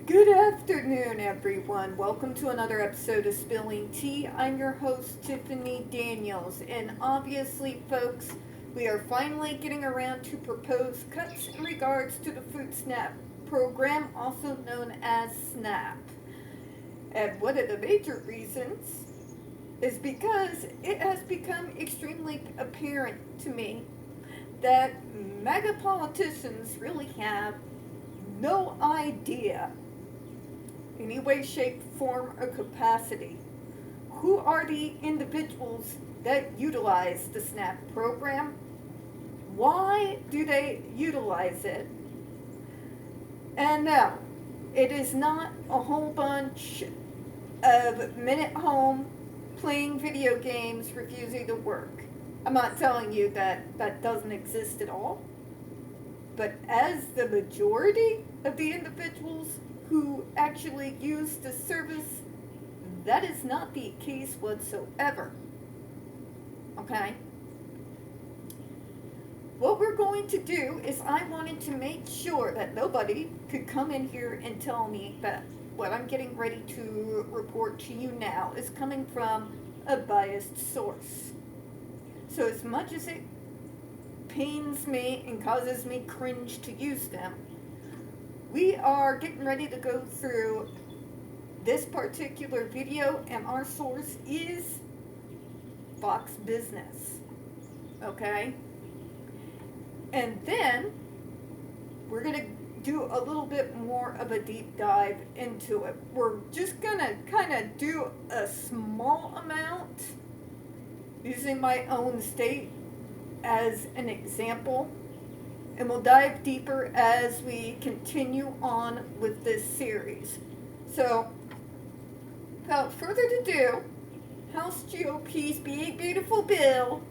Good afternoon, everyone. Welcome to another episode of Spilling Tea. I'm your host, Tiffany Daniels, and obviously, folks, we are finally getting around to proposed cuts in regards to the Food Snap program, also known as SNAP. And one of the major reasons is because it has become extremely apparent to me that MAGA politicians really have no idea, any way, shape, form, or capacity, who are the individuals that utilize the SNAP program? Why do they utilize it? And no, it is not a whole bunch of men at home playing video games refusing to work. I'm not telling you that that doesn't exist at all. But as the majority of the individuals who actually use the service, that is not the case whatsoever. Okay? What we're going to do is I wanted to make sure that nobody could come in here and tell me that what I'm getting ready to report to you now is coming from a biased source. So as much as it pains me and causes me cringe to use them, we are getting ready to go through this particular video, and our source is Fox Business. Okay? And then we're going to do a little bit more of a deep dive into it. We're just going to kind of do a small amount using my own state as an example, and we'll dive deeper as we continue on with this series. So, without further ado, House GOP's Big Beautiful Bill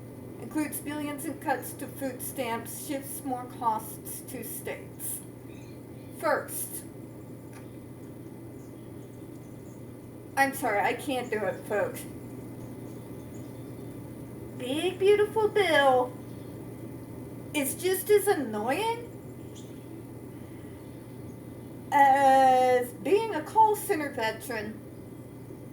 includes billions in cuts to food stamps, shifts more costs to states. First, I'm sorry, I can't do it, folks. Big Beautiful Bill is just as annoying as being a call center veteran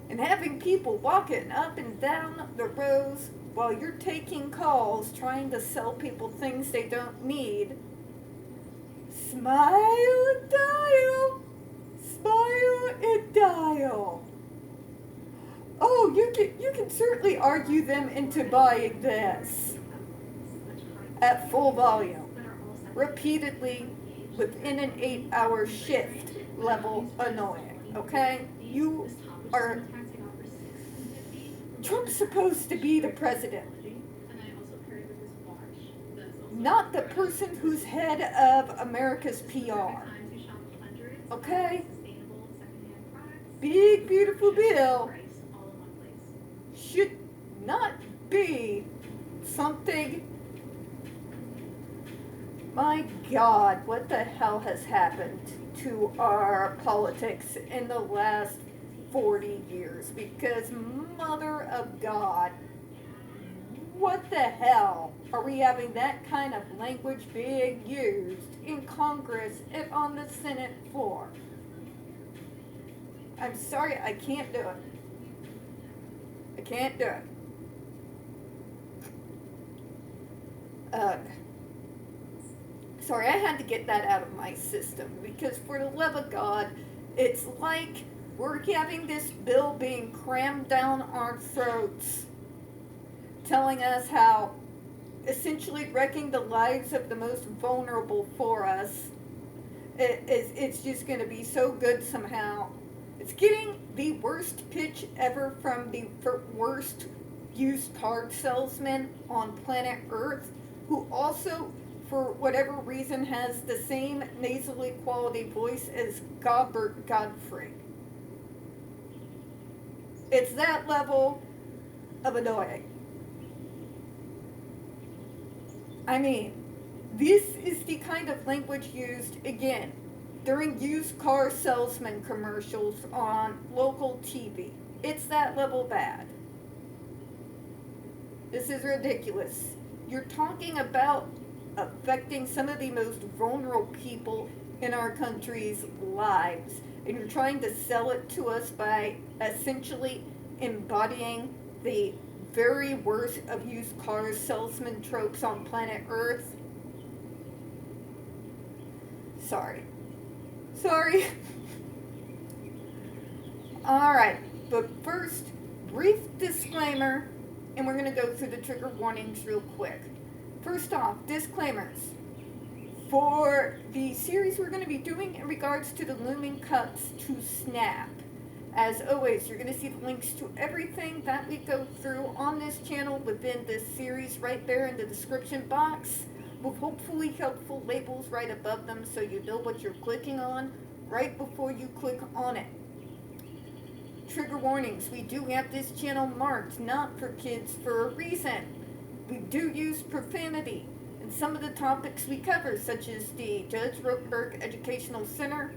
and having people walking up and down the rows while you're taking calls trying to sell people things they don't need. Smile and dial. Smile and dial. Oh, you can certainly argue them into buying this at full volume, repeatedly, within an 8-hour shift level annoying, okay? You are... Trump's supposed to be the president, not the person who's head of America's PR, okay? Big Beautiful Bill should not be something... My God, what the hell has happened to our politics in the last 40 years? Because, mother of God, what the hell are we having that kind of language being used in Congress and on the Senate floor? I'm sorry, I can't do it. I can't do it. Sorry, I had to get that out of my system, because for the love of God, it's like we're having this bill being crammed down our throats, telling us how essentially wrecking the lives of the most vulnerable for us, it's just going to be so good somehow. It's getting the worst pitch ever from the worst used car salesman on planet Earth, who also, for whatever reason, has the same nasally quality voice as Gobert Godfrey. It's that level of annoying. I mean, this is the kind of language used, again, during used car salesman commercials on local TV. It's that level bad. This is ridiculous. You're talking about affecting some of the most vulnerable people in our country's lives and you're trying to sell it to us by essentially embodying the very worst of used car salesman tropes on planet Earth. Sorry. Alright, but first, brief disclaimer, and we're going to go through the trigger warnings real quick. First off, disclaimers. For the series we're going to be doing in regards to the Looming cuts to Snap, as always, you're going to see the links to everything that we go through on this channel within this series right there in the description box, with hopefully helpful labels right above them so you know what you're clicking on right before you click on it. Trigger warnings. We do have this channel marked not for kids for a reason. We do use profanity. And some of the topics we cover, such as the Judge Rotenberg Educational Center,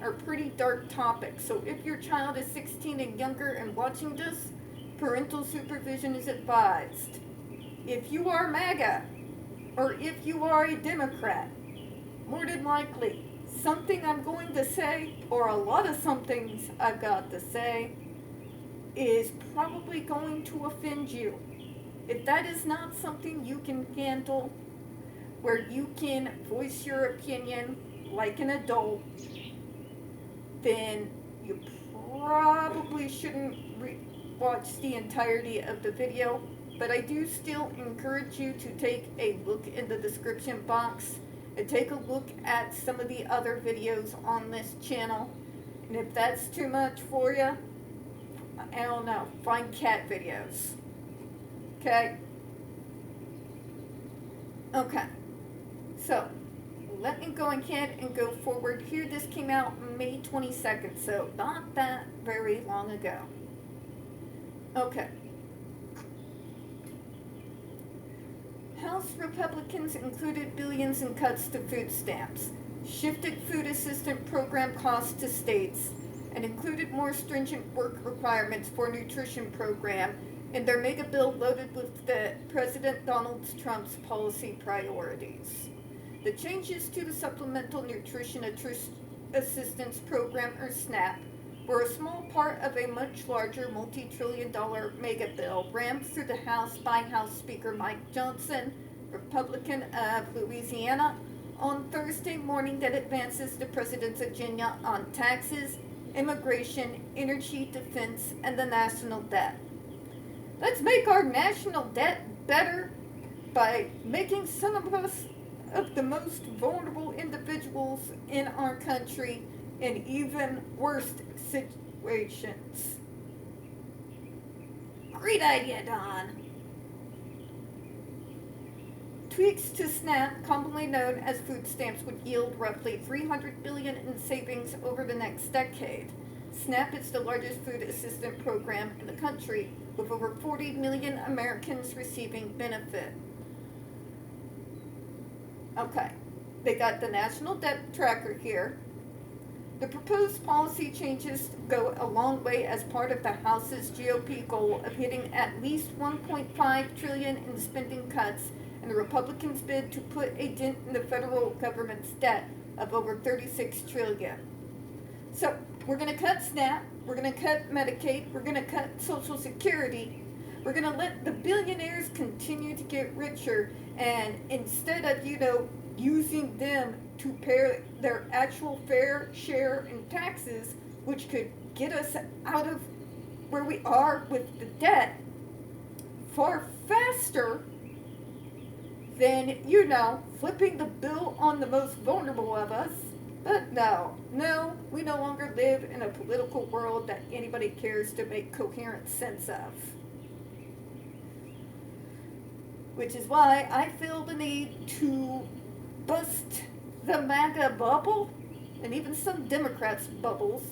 are pretty dark topics. So if your child is 16 and younger and watching this, parental supervision is advised. If you are MAGA, or if you are a Democrat, more than likely, something I'm going to say, or a lot of somethings I've got to say, is probably going to offend you. If that is not something you can handle, where you can voice your opinion like an adult, then you probably shouldn't watch the entirety of the video. But I do still encourage you to take a look in the description box and take a look at some of the other videos on this channel. And if that's too much for you, I don't know, find cat videos. Okay? Okay. So, let me go ahead and go forward here. This came out May 22nd, so not that very long ago. Okay. House Republicans included billions in cuts to food stamps, shifted food assistance program costs to states, and included more stringent work requirements for nutrition program in their mega bill loaded with the President Donald Trump's policy priorities. The changes to the Supplemental Nutrition Assistance Program, or SNAP, were a small part of a much larger multi-trillion-dollar mega bill rammed through the House by House Speaker Mike Johnson, Republican of Louisiana, on Thursday morning that advances the president's agenda on taxes, immigration, energy, defense, and the national debt. Let's make our national debt better by making some of us of the most vulnerable individuals in our country in even worse situations. Great idea, Don. Tweaks to SNAP, commonly known as food stamps, would yield roughly $300 billion in savings over the next decade. SNAP is the largest food assistance program in the country, with over 40 million Americans receiving benefit. Okay, they got the national debt tracker here. The proposed policy changes go a long way as part of the House's GOP goal of hitting at least $1.5 trillion in spending cuts, and the Republicans' bid to put a dent in the federal government's debt of over $36 trillion. So, we're going to cut SNAP, we're going to cut Medicaid, we're going to cut Social Security, we're going to let the billionaires continue to get richer, and instead of, using them to pay their actual fair share in taxes, which could get us out of where we are with the debt far faster than, flipping the bill on the most vulnerable of us. But no, we no longer live in a political world that anybody cares to make coherent sense of. Which is why I feel the need to bust the MAGA bubble, and even some Democrats' bubbles,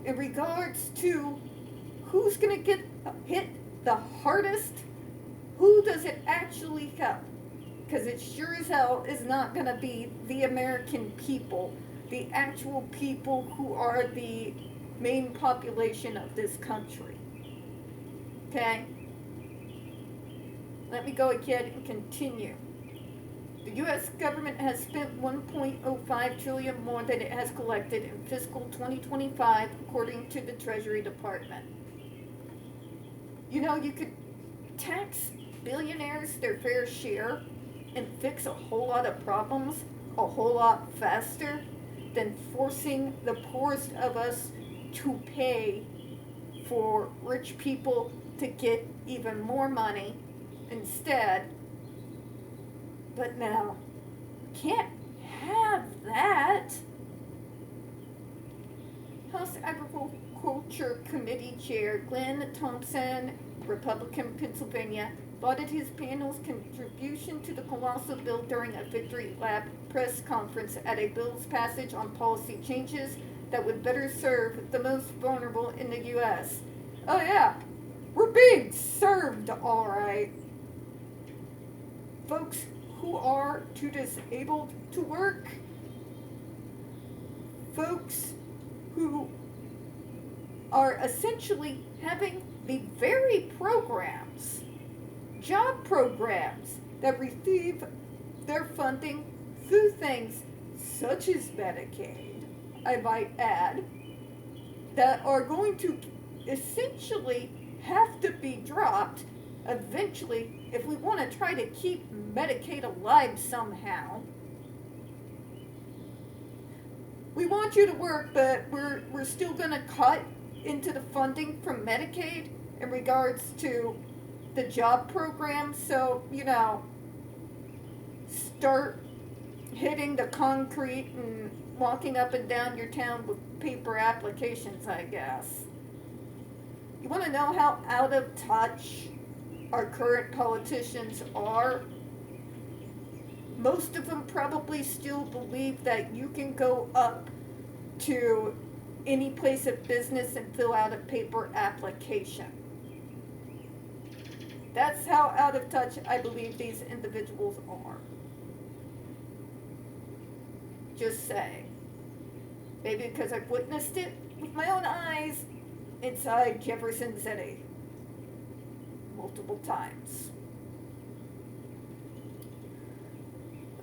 in regards to who's going to get hit the hardest, who does it actually help? Because it sure as hell is not going to be the American people, the actual people who are the main population of this country. Okay? Let me go ahead and continue. The U.S. government has spent 1.05 trillion more than it has collected in fiscal 2025, according to the Treasury Department. You know, you could tax billionaires their fair share and fix a whole lot of problems a whole lot faster than forcing the poorest of us to pay for rich people to get even more money instead. But no, can't have that. House Agriculture Committee Chair Glenn Thompson, Republican, Pennsylvania, lauded his panel's contribution to the colossal bill during a Victory Lap press conference at a bill's passage on policy changes that would better serve the most vulnerable in the U.S. Oh yeah, we're being served, all right. Folks who are too disabled to work, folks who are essentially having the very programs, job programs, that receive their funding through things such as Medicaid, I might add, that are going to essentially have to be dropped eventually if we want to try to keep Medicaid alive somehow. We want you to work, but we're still going to cut into the funding from Medicaid in regards to the job program. So, you know, start hitting the concrete and walking up and down your town with paper applications, I guess. You want to know how out of touch our current politicians are? Most of them probably still believe that you can go up to any place of business and fill out a paper application. That's how out of touch I believe these individuals are. Just saying. Maybe because I've witnessed it with my own eyes inside Jefferson City multiple times.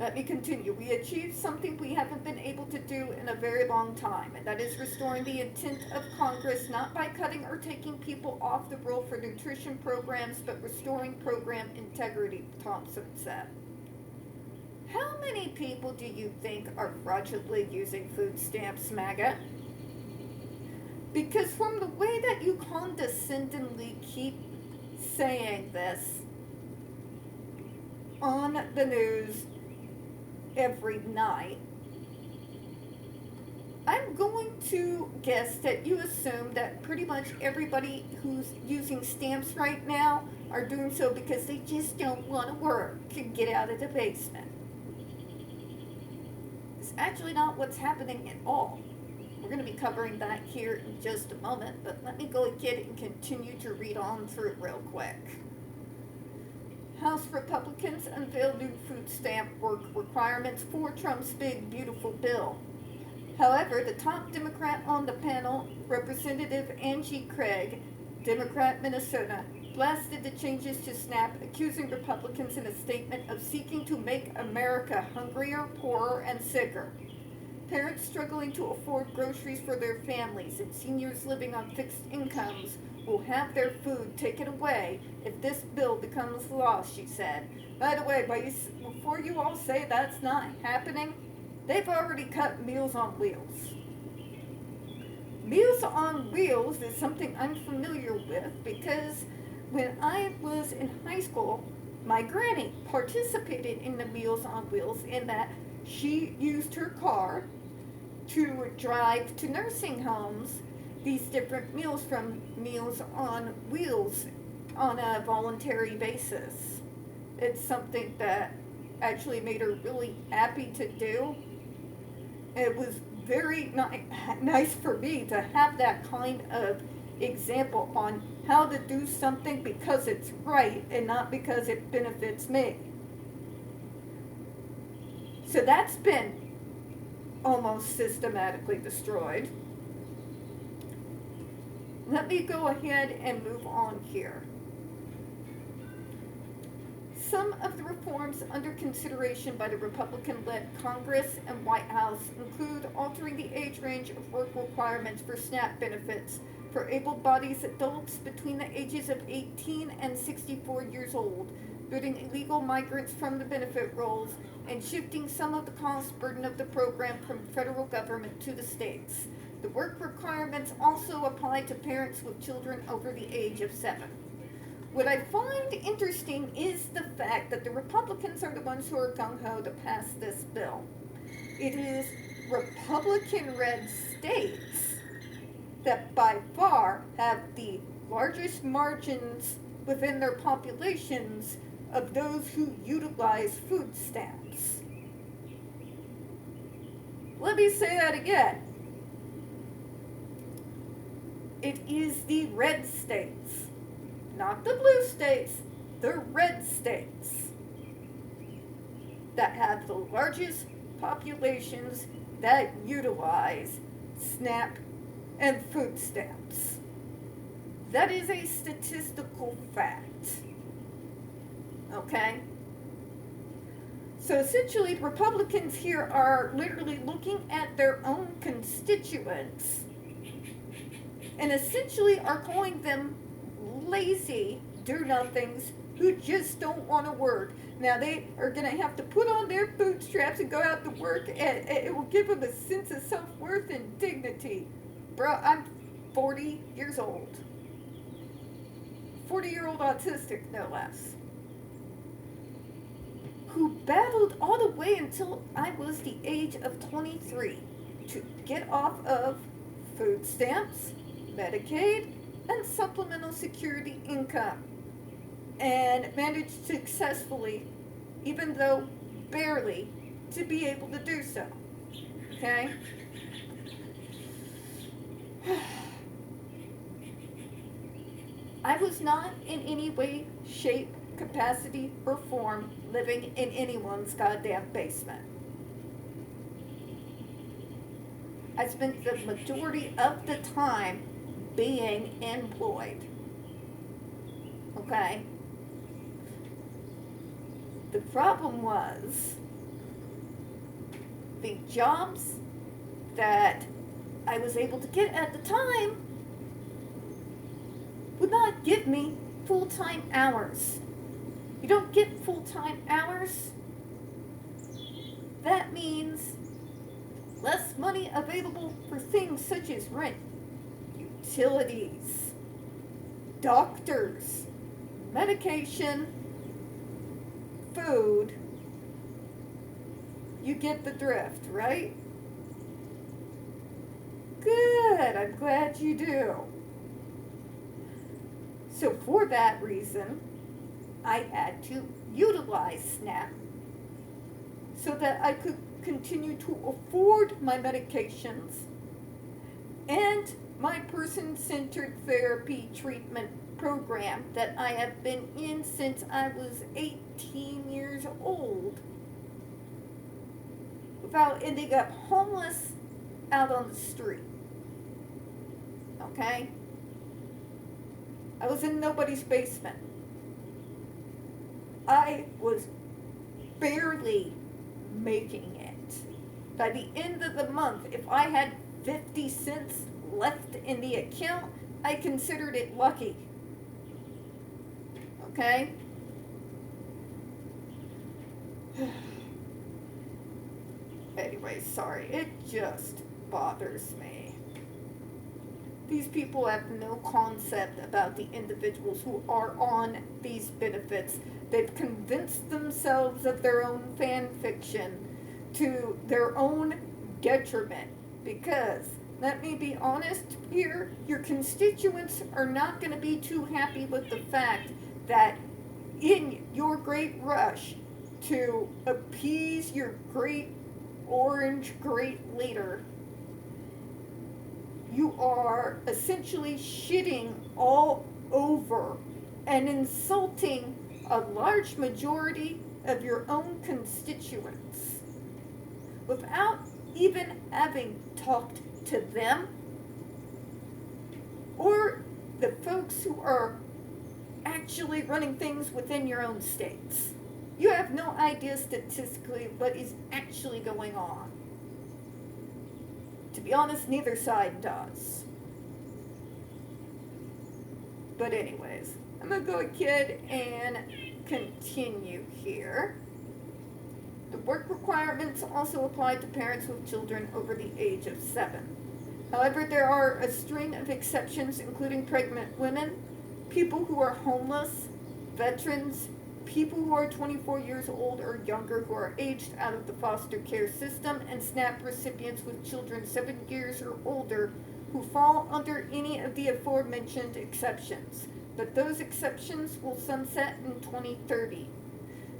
Let me continue. We achieved something we haven't been able to do in a very long time, and that is restoring the intent of Congress, not by cutting or taking people off the roll for nutrition programs, but restoring program integrity, Thompson said. How many people do you think are fraudulently using food stamps, MAGA? Because from the way that you condescendingly keep saying this on the news every night, I'm going to guess that you assume that pretty much everybody who's using stamps right now are doing so because they just don't want to work and get out of the basement. It's actually not what's happening at all. We're going to be covering that here in just a moment, but let me go ahead and continue to read on through it real quick. House Republicans unveiled new food stamp work requirements for Trump's big, beautiful bill. However, the top Democrat on the panel, Representative Angie Craig, Democrat Minnesota, blasted the changes to SNAP, accusing Republicans in a statement of seeking to make America hungrier, poorer, and sicker. Parents struggling to afford groceries for their families and seniors living on fixed incomes will have their food taken away if this bill becomes law, she said. By the way, before you all say that's not happening, they've already cut Meals on Wheels. Meals on Wheels is something I'm familiar with because when I was in high school, my granny participated in the Meals on Wheels in that she used her car to drive to nursing homes these different meals from Meals on Wheels on a voluntary basis. It's something that actually made her really happy to do. It was very nice for me to have that kind of example on how to do something because it's right and not because it benefits me. So that's been almost systematically destroyed. Let me go ahead and move on here. some of the reforms under consideration by the Republican-led Congress and White House include altering the age range of work requirements for SNAP benefits for able-bodied adults between the ages of 18 and 64 years old, booting illegal migrants from the benefit rolls, and shifting some of the cost burden of the program from the federal government to the states. The work requirements also apply to parents with children over the age of 7. What I find interesting is the fact that the Republicans are the ones who are gung-ho to pass this bill. It is Republican-led states that by far have the largest margins within their populations of those who utilize food stamps. Let me say that again. It is the red states, not the blue states, the red states, that have the largest populations that utilize SNAP and food stamps. That is a statistical fact. Okay? So essentially, Republicans here are literally looking at their own constituents and essentially are calling them lazy do-nothings who just don't want to work. Now they are going to have to put on their bootstraps and go out to work, and it will give them a sense of self-worth and dignity. Bro, I'm 40 years old. 40-year-old autistic, no less. Who battled all the way until I was the age of 23 to get off of food stamps, Medicaid, and supplemental security income, and managed successfully, even though barely, to be able to do so. Okay? I was not in any way, shape, capacity, or form living in anyone's goddamn basement. I spent the majority of the time being employed. Okay? The problem was the jobs that I was able to get at the time would not give me full-time hours. You don't get full-time hours. That means less money available for things such as rent, utilities, doctors, medication, food. You get the drift, right? Good, I'm glad you do. So for that reason, I had to utilize SNAP so that I could continue to afford my medications and my person-centered therapy treatment program that I have been in since I was 18 years old without ending up homeless out on the street. Okay? I was in nobody's basement. I was barely making it. By the end of the month, if I had 50 cents left in the account, I considered it lucky. Okay? Anyway, sorry, it just bothers me. These people have no concept about the individuals who are on these benefits. They've convinced themselves of their own fan fiction to their own detriment. Because, let me be honest here, your constituents are not going to be too happy with the fact that in your great rush to appease your great orange great leader, you are essentially shitting all over and insulting a large majority of your own constituents without even having talked to them or the folks who are actually running things within your own states. You have no idea statistically what is actually going on. To be honest, neither side does. But anyways, I'm going to go ahead and continue here. The work requirements also apply to parents with children over the age of 7. However, there are a string of exceptions, including pregnant women, people who are homeless, veterans, people who are 24 years old or younger who are aged out of the foster care system, and SNAP recipients with children 7 years or older who fall under any of the aforementioned exceptions. But those exceptions will sunset in 2030.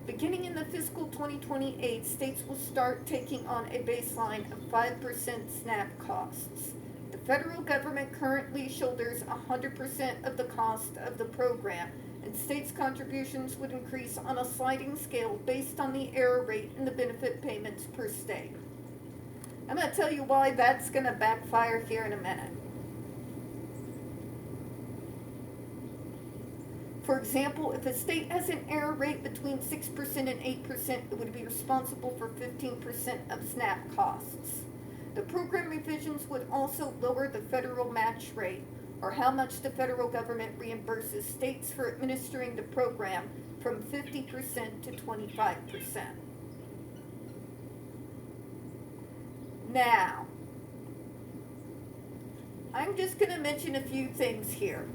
Beginning in the fiscal 2028, states will start taking on a baseline of 5% SNAP costs. The federal government currently shoulders 100% of the cost of the program, and states' contributions would increase on a sliding scale based on the error rate in the benefit payments per state. I'm going to tell you why that's going to backfire here in a minute. For example, if a state has an error rate between 6% and 8%, it would be responsible for 15% of SNAP costs. The program revisions would also lower the federal match rate, or how much the federal government reimburses states for administering the program, from 50% to 25%. Now, I'm just going to mention a few things here.